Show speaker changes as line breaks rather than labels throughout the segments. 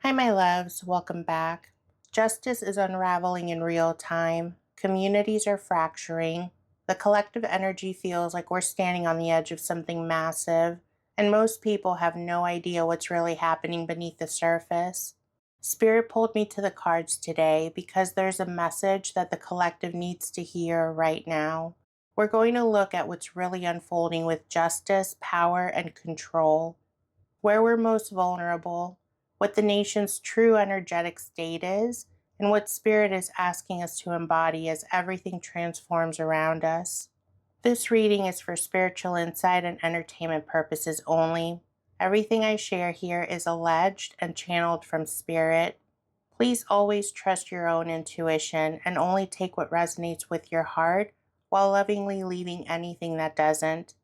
Hi, my loves. Welcome back. Justice is unraveling in real time. Communities are fracturing. The collective energy feels like we're standing on the edge of something massive, and most people have no idea what's really happening beneath the surface. Spirit pulled me to the cards today because there's a message that the collective needs to hear right now. We're going to look at what's really unfolding with justice, power, and control, where we're most vulnerable, what the nation's true energetic state is, and what Spirit is asking us to embody as everything transforms around us. This reading is for spiritual insight and entertainment purposes only. Everything I share here is alleged and channeled from Spirit. Please always trust your own intuition and only take what resonates with your heart while lovingly leaving anything that doesn't.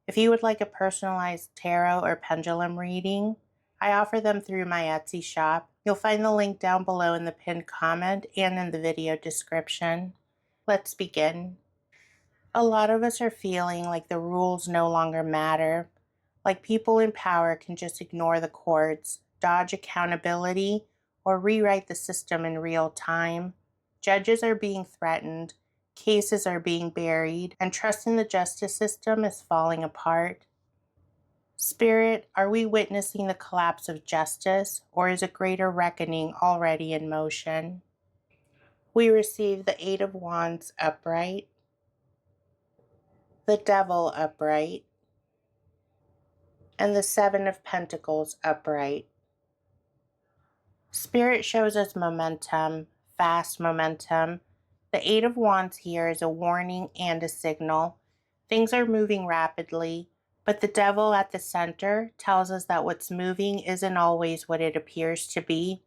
If you would like a personalized tarot or pendulum reading, I offer them through my Etsy shop. You'll find the link down below in the pinned comment and in the video description. Let's begin. A lot of us are feeling like the rules no longer matter, like people in power can just ignore the courts, dodge accountability, or rewrite the system in real time. Judges are being threatened, cases are being buried, and trust in the justice system is falling apart. Spirit, are we witnessing the collapse of justice, or is a greater reckoning already in motion? We receive the Eight of Wands upright, the Devil upright, and the Seven of Pentacles upright. Spirit shows us momentum, fast momentum. The Eight of Wands here is a warning and a signal. Things are moving rapidly, but the Devil at the center tells us that what's moving isn't always what it appears to be.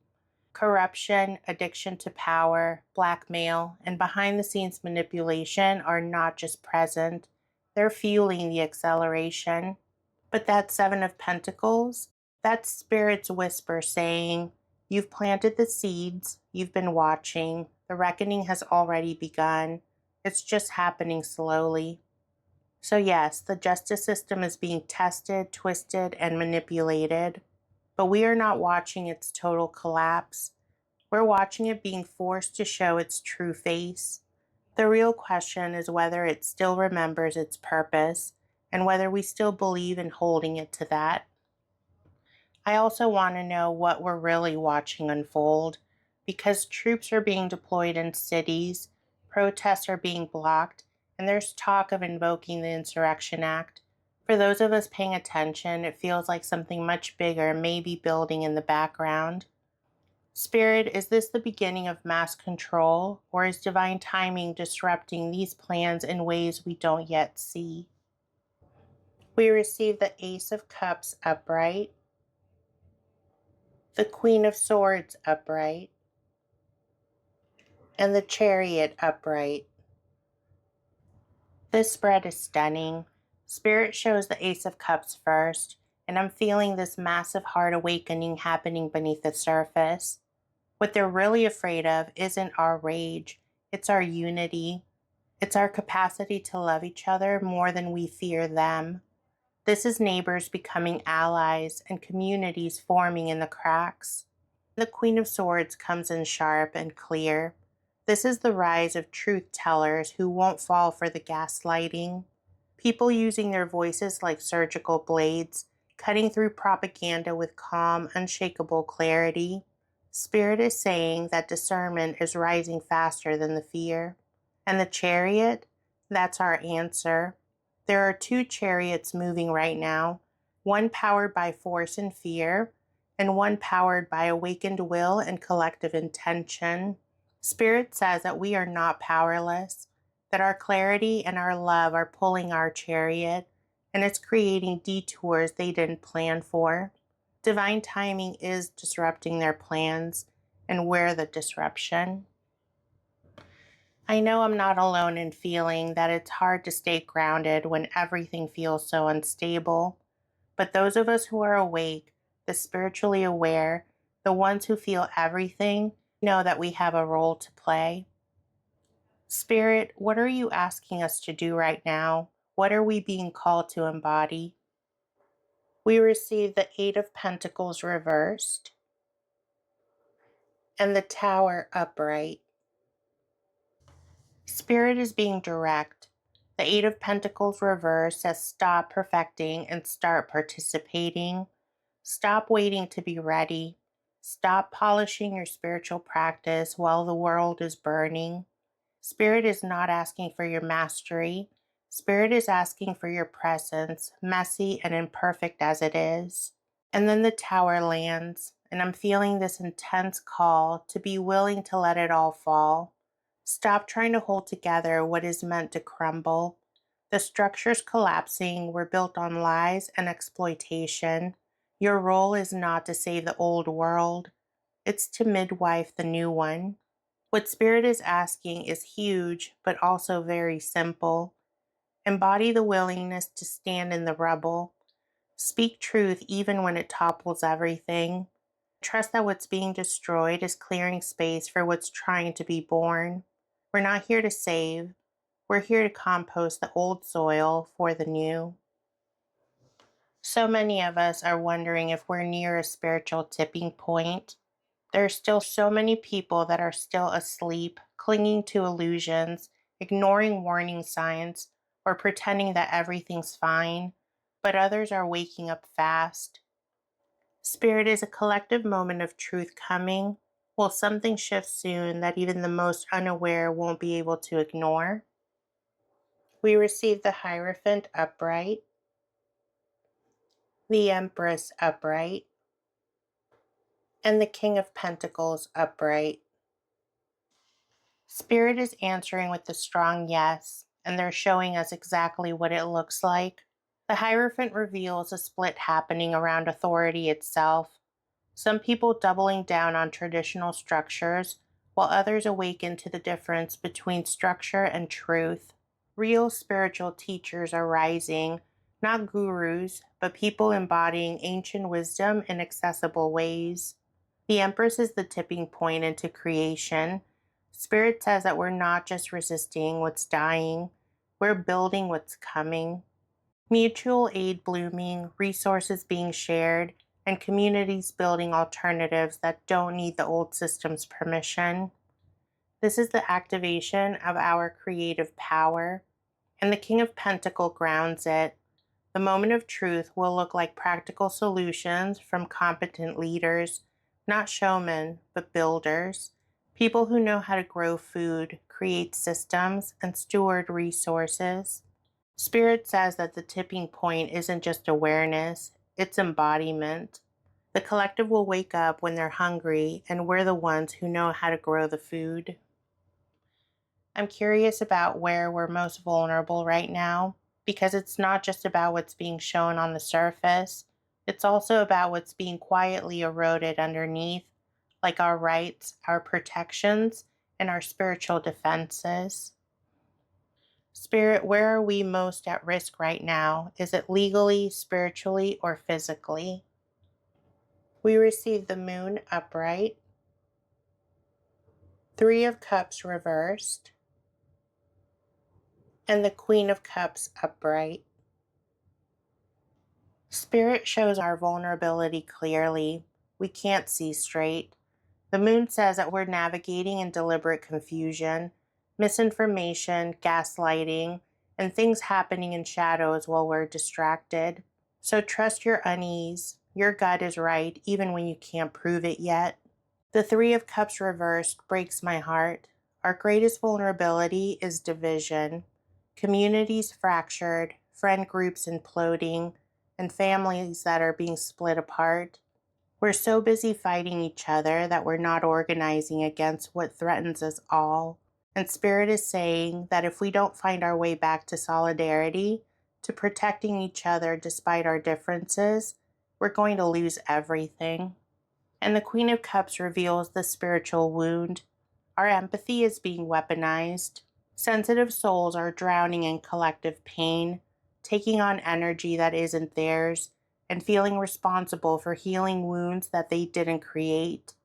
Corruption, addiction to power, blackmail, and behind-the-scenes manipulation are not just present, they're fueling the acceleration. But that Seven of Pentacles, that's Spirit's whisper saying, you've planted the seeds, you've been watching, the reckoning has already begun. It's just happening slowly. So yes, the justice system is being tested, twisted, and manipulated, but we are not watching its total collapse. We're watching it being forced to show its true face. The real question is whether it still remembers its purpose and whether we still believe in holding it to that. I also want to know what we're really watching unfold, because troops are being deployed in cities, protests are being blocked, and there's talk of invoking the Insurrection Act. For those of us paying attention, it feels like something much bigger may be building in the background. Spirit, is this the beginning of mass control, or is divine timing disrupting these plans in ways we don't yet see? We receive the Ace of Cups upright, the Queen of Swords upright, and the Chariot upright. This spread is stunning. Spirit shows the Ace of Cups first, and I'm feeling this massive heart awakening happening beneath the surface. What they're really afraid of isn't our rage, it's our unity. It's our capacity to love each other more than we fear them. This is neighbors becoming allies and communities forming in the cracks. The Queen of Swords comes in sharp and clear. This is the rise of truth tellers who won't fall for the gaslighting. People using their voices like surgical blades, cutting through propaganda with calm, unshakable clarity. Spirit is saying that discernment is rising faster than the fear. And the Chariot, that's our answer. There are two chariots moving right now, one powered by force and fear, and one powered by awakened will and collective intention. Spirit says that we are not powerless, that our clarity and our love are pulling our chariot, and it's creating detours they didn't plan for. Divine timing is disrupting their plans, and we're the disruption. I know I'm not alone in feeling that it's hard to stay grounded when everything feels so unstable. But those of us who are awake, the spiritually aware, the ones who feel everything, know that we have a role to play. Spirit, what are you asking us to do right now? What are we being called to embody? We receive the Eight of Pentacles reversed, and the Tower upright. Spirit is being direct. The Eight of Pentacles reversed says stop perfecting and start participating. Stop waiting to be ready. Stop polishing your spiritual practice while the world is burning. Spirit is not asking for your mastery. Spirit is asking for your presence, messy and imperfect as it is. And then the Tower lands, and I'm feeling this intense call to be willing to let it all fall. Stop trying to hold together what is meant to crumble. The structures collapsing were built on lies and exploitation. Your role is not to save the old world, it's to midwife the new one. What Spirit is asking is huge, but also very simple. Embody the willingness to stand in the rubble. Speak truth even when it topples everything. Trust that what's being destroyed is clearing space for what's trying to be born. We're not here to save. We're here to compost the old soil for the new. So many of us are wondering if we're near a spiritual tipping point. There are still so many people that are still asleep, clinging to illusions, ignoring warning signs, or pretending that everything's fine, but others are waking up fast. Spirit is a collective moment of truth coming. Will something shift soon that even the most unaware won't be able to ignore? We receive the Hierophant upright, the Empress upright, and the King of Pentacles upright. Spirit is answering with a strong yes, and they're showing us exactly what it looks like. The Hierophant reveals a split happening around authority itself. Some people doubling down on traditional structures, while others awaken to the difference between structure and truth. Real spiritual teachers are rising, not gurus, but people embodying ancient wisdom in accessible ways. The Empress is the tipping point into creation. Spirit says that we're not just resisting what's dying, we're building what's coming. Mutual aid blooming, resources being shared, and communities building alternatives that don't need the old system's permission. This is the activation of our creative power, and the King of Pentacles grounds it. The moment of truth will look like practical solutions from competent leaders, not showmen, but builders. People who know how to grow food, create systems, and steward resources. Spirit says that the tipping point isn't just awareness, it's embodiment. The collective will wake up when they're hungry, and we're the ones who know how to grow the food. I'm curious about where we're most vulnerable right now, because it's not just about what's being shown on the surface, it's also about what's being quietly eroded underneath, like our rights, our protections, and our spiritual defenses. Spirit, where are we most at risk right now? Is it legally, spiritually, or physically? We receive the Moon upright, Three of Cups reversed, and the Queen of Cups upright. Spirit shows our vulnerability clearly. We can't see straight. The Moon says that we're navigating in deliberate confusion, misinformation, gaslighting, and things happening in shadows while we're distracted. So trust your unease. Your gut is right, even when you can't prove it yet. The Three of Cups reversed breaks my heart. Our greatest vulnerability is division. Communities fractured, friend groups imploding, and families that are being split apart. We're so busy fighting each other that we're not organizing against what threatens us all. And Spirit is saying that if we don't find our way back to solidarity, to protecting each other despite our differences, we're going to lose everything. And the Queen of Cups reveals the spiritual wound. Our empathy is being weaponized. Sensitive souls are drowning in collective pain, taking on energy that isn't theirs, and feeling responsible for healing wounds that they didn't create.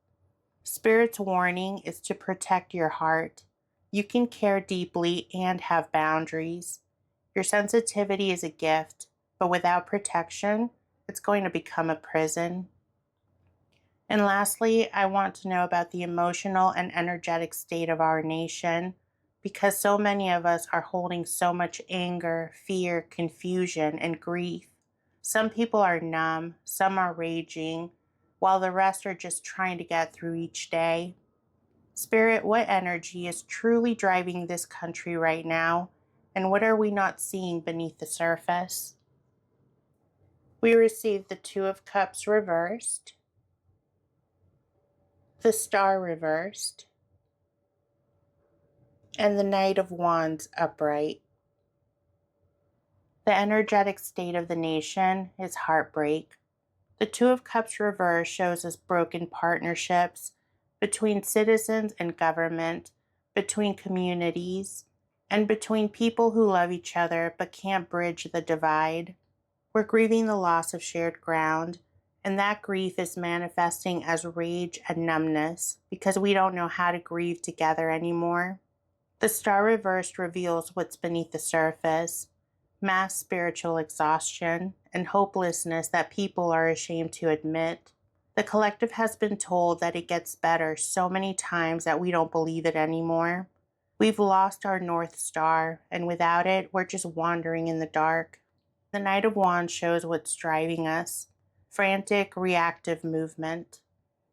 Spirit's warning is to protect your heart. You can care deeply and have boundaries. Your sensitivity is a gift, but without protection, it's going to become a prison. And lastly, I want to know about the emotional and energetic state of our nation because so many of us are holding so much anger, fear, confusion, and grief. Some people are numb, some are raging, while the rest are just trying to get through each day. Spirit, what energy is truly driving this country right now, and what are we not seeing beneath the surface? We received the Two of Cups reversed, the Star reversed, and the Knight of Wands upright. The energetic state of the nation is heartbreak. The Two of Cups reverse shows us broken partnerships between citizens and government, between communities, and between people who love each other but can't bridge the divide. We're grieving the loss of shared ground, and that grief is manifesting as rage and numbness because we don't know how to grieve together anymore. The Star reversed reveals what's beneath the surface: mass spiritual exhaustion and hopelessness that people are ashamed to admit. The collective has been told that it gets better so many times that we don't believe it anymore. We've lost our North Star, and without it, we're just wandering in the dark. The Knight of Wands shows what's driving us: frantic, reactive movement.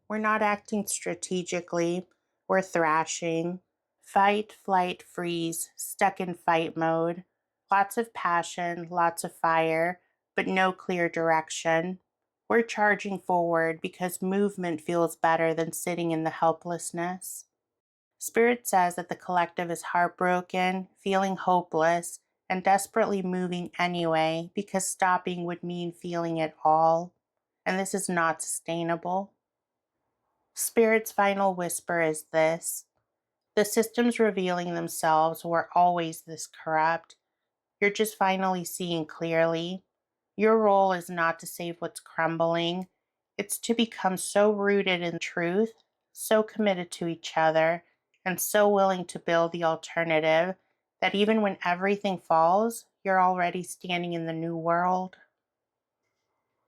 We're not acting strategically, we're thrashing. Fight, flight, freeze, stuck in fight mode. Lots of passion, lots of fire, but no clear direction. We're charging forward because movement feels better than sitting in the helplessness. Spirit says that the collective is heartbroken, feeling hopeless, and desperately moving anyway because stopping would mean feeling it all. And this is not sustainable. Spirit's final whisper is this: the systems revealing themselves were always this corrupt. You're just finally seeing clearly. Your role is not to save what's crumbling, it's to become so rooted in truth, so committed to each other, and so willing to build the alternative that even when everything falls, you're already standing in the new world.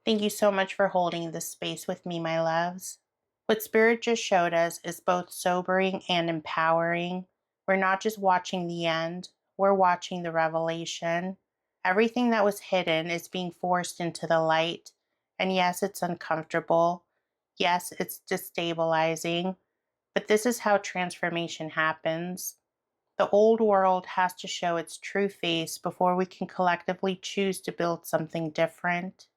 Thank you so much for holding this space with me, my loves. What Spirit just showed us is both sobering and empowering. We're not just watching the end, we're watching the revelation. Everything that was hidden is being forced into the light. And yes, it's uncomfortable. Yes, it's destabilizing. But this is how transformation happens. The old world has to show its true face before we can collectively choose to build something different.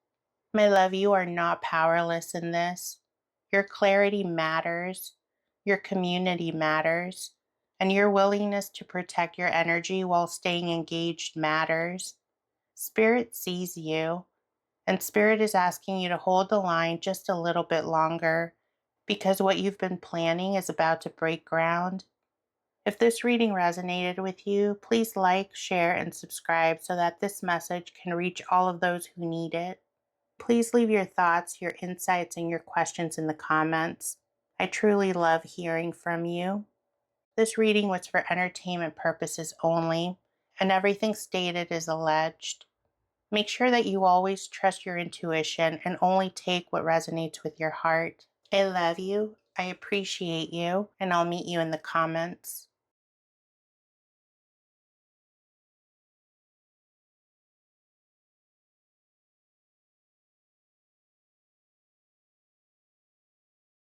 My love, you are not powerless in this. Your clarity matters, your community matters, and your willingness to protect your energy while staying engaged matters. Spirit sees you, and Spirit is asking you to hold the line just a little bit longer because what you've been planning is about to break ground. If this reading resonated with you, please like, share, and subscribe so that this message can reach all of those who need it. Please leave your thoughts, your insights, and your questions in the comments. I truly love hearing from you. This reading was for entertainment purposes only, and everything stated is alleged. Make sure that you always trust your intuition and only take what resonates with your heart. I love you, I appreciate you, and I'll meet you in the comments.